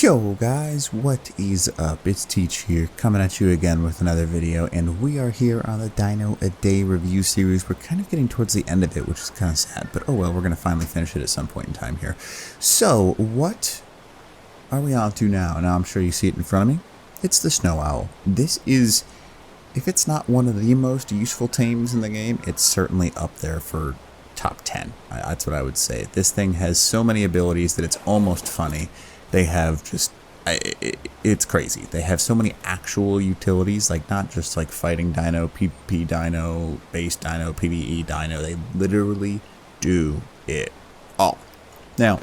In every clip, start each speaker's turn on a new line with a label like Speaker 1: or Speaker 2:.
Speaker 1: Yo guys, what is up? It's Teach here, coming at you again with another video, and we are here on the Dino a Day review series. We're kind of getting towards the end of it, which is kind of sad, but oh well, we're going to finally finish it at some point in time here. So, what are we on to now? Now I'm sure you see it in front of me. It's the Snow Owl. This is, if it's not one of the most useful tames in the game, it's certainly up there for top 10. That's what I would say. This thing has so many abilities that it's almost funny. They have just, it's crazy. They have so many actual utilities, like not just like fighting dino, PvP dino, base dino, PvE dino. They literally do it all. Now,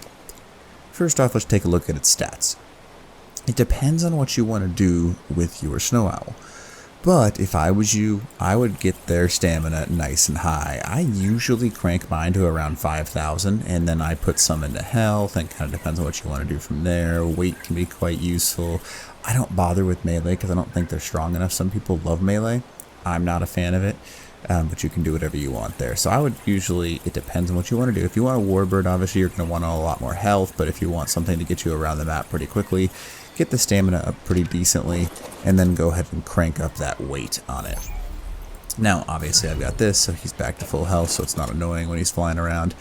Speaker 1: first off, let's take a look at its stats. It depends on what you want to do with your Snow Owl. But if I was you, I would get their stamina nice and high. I usually crank mine to around 5,000, and then I put some into health, and kind of depends on what you want to do from there. Weight can be quite useful. I don't bother with melee because I don't think they're strong enough. Some people love melee. I'm not a fan of it, but you can do whatever you want there. So I would usually, it depends on what you want to do. If you want a warbird, obviously you're going to want a lot more health, but if you want something to get you around the map pretty quickly, get the stamina up pretty decently, and then go ahead and crank up that weight on it. Now, obviously I've got this, so he's back to full health, so it's not annoying when he's flying around.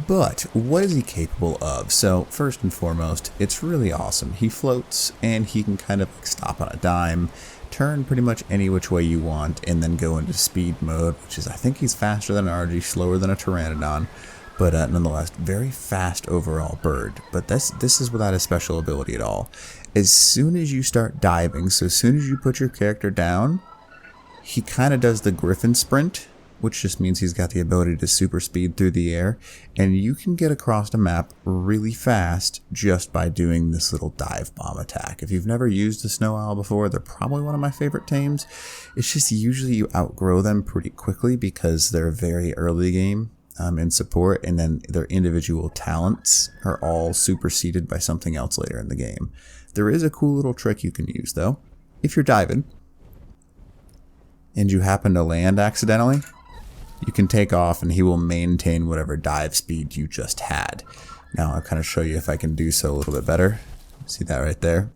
Speaker 1: But what is he capable of? So first and foremost, it's really awesome. He floats, and he can kind of stop on a dime, turn pretty much any which way you want, and then go into speed mode, which is, I think he's faster than an RG, slower than a Pteranodon. But nonetheless, very fast overall bird. But this is without a special ability at all. As soon as you start diving, so as soon as you put your character down, he kind of does the Griffin sprint, which just means he's got the ability to super speed through the air, and you can get across the map really fast just by doing this little dive bomb attack. If you've never used a Snow Owl before, they're probably one of my favorite tames. It's just usually you outgrow them pretty quickly because they're very early game in support, and then their individual talents are all superseded by something else later in the game. There is a cool little trick you can use though. If you're diving and you happen to land accidentally, you can take off and he will maintain whatever dive speed you just had. Now I'll kind of show you if I can do so a little bit better. See that right there?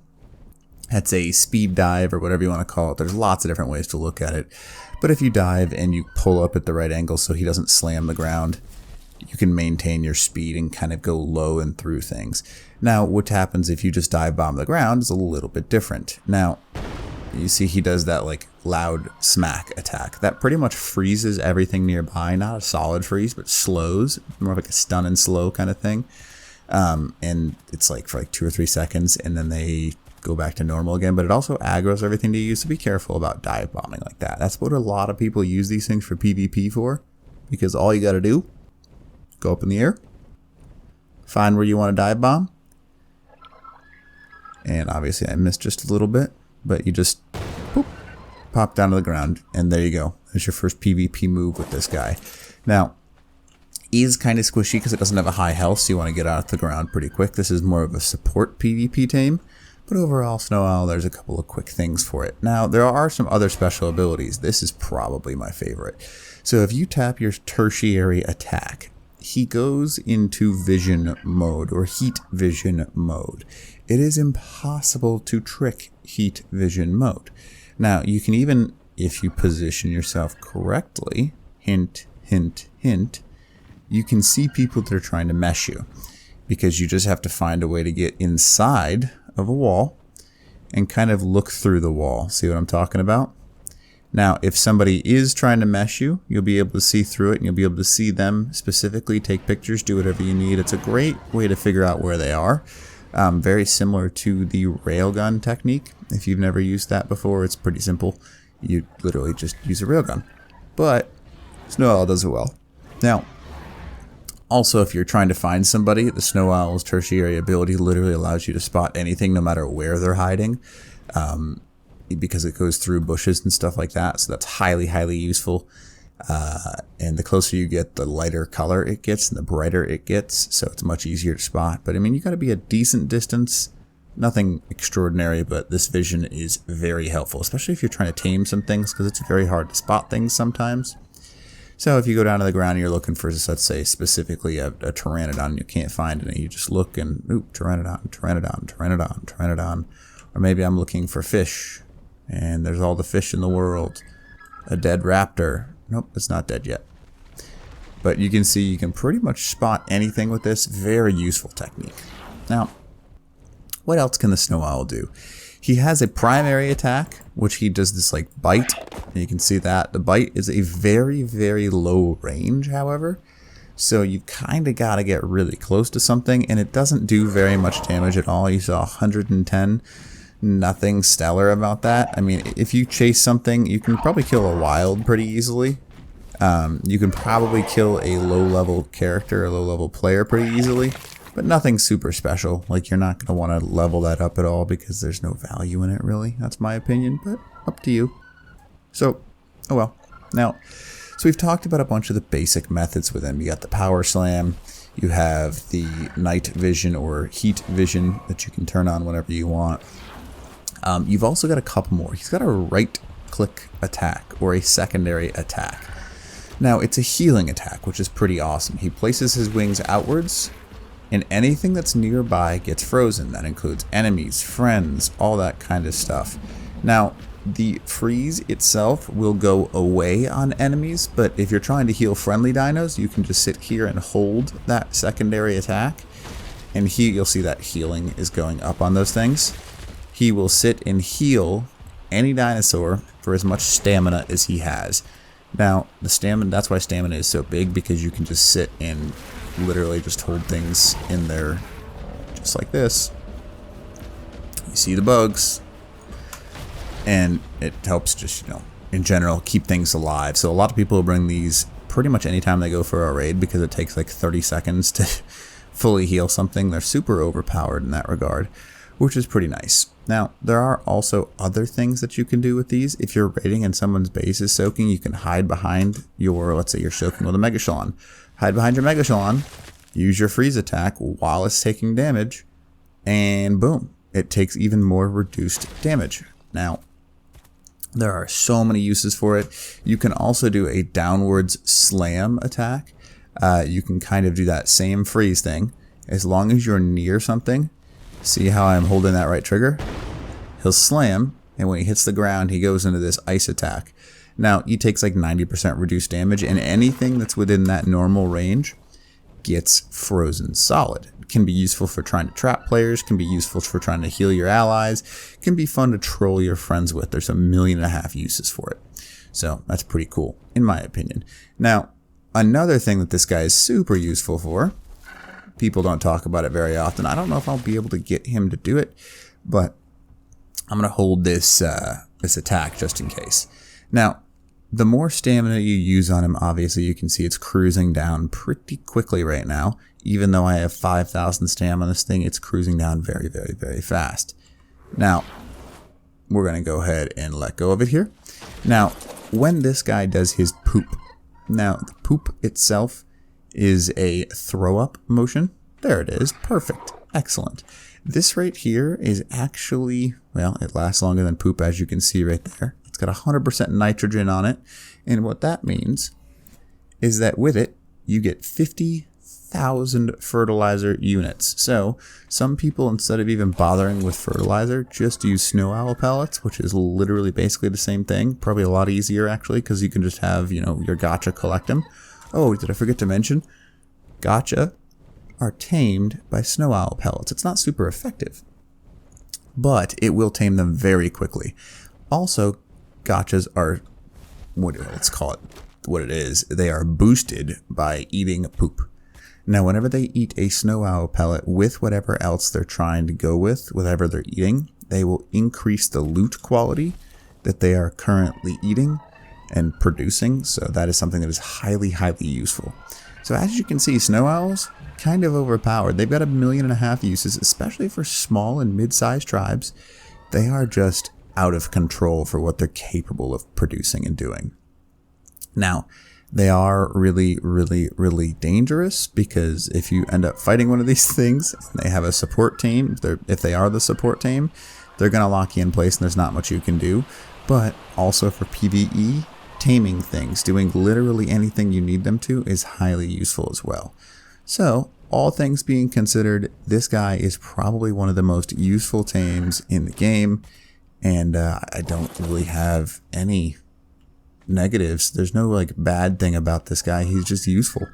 Speaker 1: That's a speed dive, or whatever you want to call it. There's lots of different ways to look at it. But if you dive and you pull up at the right angle so he doesn't slam the ground, you can maintain your speed and kind of go low and through things. Now, what happens if you just dive bomb the ground is a little bit different. Now, you see he does that like loud smack attack. That pretty much freezes everything nearby. Not a solid freeze, but slows. More like a stun and slow kind of thing. And it's like for like 2 or 3 seconds, and then they go back to normal again. But it also aggroes everything to you, so be careful about dive bombing like that. That's what a lot of people use these things for PvP for, because all you got to do, go up in the air, find where you want to dive bomb, and obviously I missed just a little bit, but you just boop, pop down to the ground, and there you go. There's your first PvP move with this guy. Now, he is kind of squishy because it doesn't have a high health, so you want to get out of the ground pretty quick. This is more of a support PvP tame, but overall, Snow Owl, there's a couple of quick things for it. Now, there are some other special abilities. This is probably my favorite. So if you tap your tertiary attack, he goes into vision mode, or heat vision mode. It is impossible to trick heat vision mode. Now, you can even, if you position yourself correctly, hint, hint, hint, you can see people that are trying to mesh you, because you just have to find a way to get inside of a wall and kind of look through the wall. See what I'm talking about? Now, if somebody is trying to mesh you, you'll be able to see through it, and you'll be able to see them specifically, take pictures, do whatever you need. It's a great way to figure out where they are. Very similar to the railgun technique. If you've never used that before, it's pretty simple. You literally just use a railgun. But Snow Owl does it well. Now, also, if you're trying to find somebody, the Snow Owl's tertiary ability literally allows you to spot anything no matter where they're hiding, because it goes through bushes and stuff like that. So that's highly, highly useful. And the closer you get, the lighter color it gets and the brighter it gets. So it's much easier to spot. But I mean, you got to be a decent distance. Nothing extraordinary, but this vision is very helpful, especially if you're trying to tame some things, because it's very hard to spot things sometimes. So if you go down to the ground and you're looking for, let's say, specifically a pteranodon, and you can't find it, and you just look and, oop, pteranodon, pteranodon, pteranodon, pteranodon. Or maybe I'm looking for fish, and there's all the fish in the world. A dead raptor. Nope, it's not dead yet. But you can see you can pretty much spot anything with this. Very useful technique. Now, what else can the snow owl do? He has a primary attack, which he does this like bite. And you can see that. The bite is a very, very low range, however. So you kind of got to get really close to something. And it doesn't do very much damage at all. You saw 110. Nothing stellar about that. I mean, if you chase something, you can probably kill a wild pretty easily. You can probably kill a low-level character, a low-level player pretty easily. But nothing super special. Like, you're not going to want to level that up at all because there's no value in it, really. That's my opinion, but up to you. So, oh well. Now, so we've talked about a bunch of the basic methods with him. You got the power slam. You have the night vision or heat vision that you can turn on whenever you want. You've also got a couple more. He's got a right-click attack or a secondary attack. Now, it's a healing attack, which is pretty awesome. He places his wings outwards, and anything that's nearby gets frozen. That includes enemies, friends, all that kind of stuff. Now, the freeze itself will go away on enemies, but if you're trying to heal friendly dinos, you can just sit here and hold that secondary attack, and you'll see that healing is going up on those things. He will sit and heal any dinosaur for as much stamina as he has. Now, the stamina, that's why stamina is so big, because you can just sit and literally just hold things in there just like this. You see the bugs, and it helps just, you know, in general, keep things alive. So a lot of people bring these pretty much anytime they go for a raid because it takes like 30 seconds to fully heal something. They're super overpowered in that regard, which is pretty nice. Now, there are also other things that you can do with these. If you're raiding and someone's base is soaking, you can hide behind your, let's say you're soaking with a Megashalon. Hide behind your Megashalon, use your freeze attack while it's taking damage, and boom, it takes even more reduced damage. Now, there are so many uses for it. You can also do a downwards slam attack. You can kind of do that same freeze thing. As long as you're near something, see how I'm holding that right trigger? He'll slam, and when he hits the ground, he goes into this ice attack. Now, he takes like 90% reduced damage, and anything that's within that normal range gets frozen solid. It can be useful for trying to trap players, can be useful for trying to heal your allies, can be fun to troll your friends with. There's 1.5 million uses for it. So that's pretty cool, in my opinion. Now, another thing that this guy is super useful for, people don't talk about it very often. I don't know if I'll be able to get him to do it, but I'm going to hold this this attack just in case. Now, the more stamina you use on him, obviously you can see it's cruising down pretty quickly right now. Even though I have 5,000 stam on this thing, it's cruising down very, very, very fast. Now, we're going to go ahead and let go of it here. Now, when this guy does his poop, now the poop itself is a throw up motion. There it is. Perfect. Excellent. This right here is actually, well, it lasts longer than poop, as you can see right there. It's got 100% nitrogen on it. And what that means is that with it, you get 50,000 fertilizer units. So some people, instead of even bothering with fertilizer, just use snow owl pellets, which is literally basically the same thing. Probably a lot easier, actually, because you can just have, you know, your gotcha collect them. Oh, did I forget to mention? Gotcha are tamed by snow owl pellets. It's not super effective, but it will tame them very quickly. Also, gotchas are, let's call it what it is. They are boosted by eating poop. Now, whenever they eat a snow owl pellet with whatever else they're trying to go with, whatever they're eating, they will increase the loot quality that they are currently eating and producing. So that is something that is highly, highly useful. So as you can see, snow owls, kind of overpowered. They've got 1.5 million uses, especially for small and mid-sized tribes. They are just out of control for what they're capable of producing and doing. Now, they are really, really, really dangerous, because if you end up fighting one of these things, and they have a support team, if they are the support team, they're going to lock you in place and there's not much you can do. But also for PvE, taming things, doing literally anything you need them to, is highly useful as well. So, all things being considered, this guy is probably one of the most useful tames in the game, and I don't really have any negatives. There's no like bad thing about this guy. He's just useful.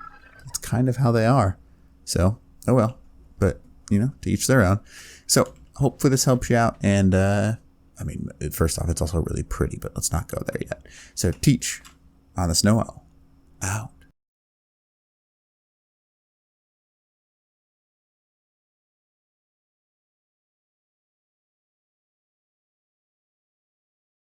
Speaker 1: It's kind of how they are. So, oh well. But, you know, to each their own. So, hopefully this helps you out, and I mean, first off, it's also really pretty, but let's not go there yet. So, teach on the snow owl. Ow.